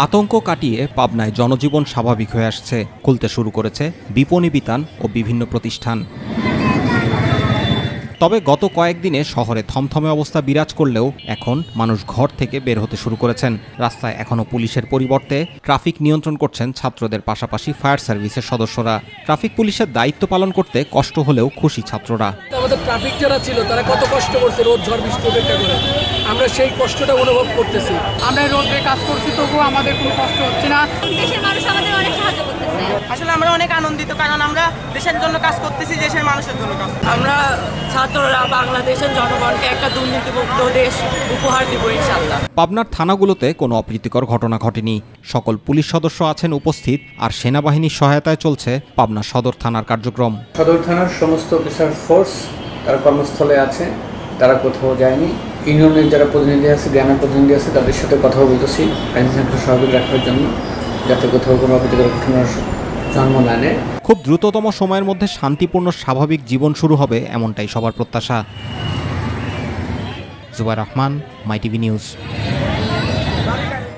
আতঙ্ক কাটিয়ে পাবনায় জনজীবন স্বাভাবিক হয়ে আসছে। খুলতে শুরু করেছে বিপণী বিতান ও বিভিন্ন প্রতিষ্ঠান। তবে গত কয়েকদিনে শহরে থমথমে অবস্থা বিরাজ করলেও এখন মানুষ ঘর থেকে বের হতে শুরু করেছেন। রাস্তায় এখনও পুলিশের পরিবর্তে ট্রাফিক নিয়ন্ত্রণ করছেন ছাত্রদের পাশাপাশি ফায়ার সার্ভিসের সদস্যরা। ট্রাফিক পুলিশের দায়িত্ব পালন করতে কষ্ট হলেও খুশি ছাত্ররা। আমাদের ট্রাফিক যারা ছিল তারা কত কষ্ট করছে রোদ ঝড় বৃষ্টি উপেক্ষা করে, আমরা সেই কষ্টটা অনুভব করতেছি। আমরা রোদে কাজ করছি তবুও আমাদের কোনো কষ্ট হচ্ছে না। দেশের মানুষ আমাদের অনেক সাহায্য করতেছে। আসলে আমরা অনেক আনন্দিত, কারণ আমরা দেশের জন্য কাজ করতেছি, দেশের মানুষের জন্য কাজ। আমরা ছাত্ররা বাংলাদেশের জনগণকে একটা দুর্নীতিমুক্ত দেশ উপহার দিব ইনশাআল্লাহ। পাবনার থানাগুলোতে কোনো অপ্রীতিকর ঘটনা ঘটেনি। সকল পুলিশ সদস্য আছেন উপস্থিত, আর সেনাবাহিনীর সহায়তায় চলছে পাবনা সদর থানার কার্যক্রম। সদর থানার সমস্ত অফিসার ফোর্স তারা কর্মস্থলে আছে, তারা কোথাও যায়নি। ইউনিয়নের যারা প্রতিনিধি আছে, গ্রামের প্রতিনিধি আছে, তাদের সাথে কথা বলতেছি আইন শৃঙ্খলা স্বাভাবিক রাখার জন্য, যাতে কোথাও কোনো অপ্রীতিকর ঘটনার জন্ম না নেয়। খুব দ্রুততম সময়ের মধ্যে শান্তিপূর্ণ স্বাভাবিক জীবন শুরু হবে, এমনটাই সবার প্রত্যাশা। জুবাইর রহমান, মাই টিভি নিউজ।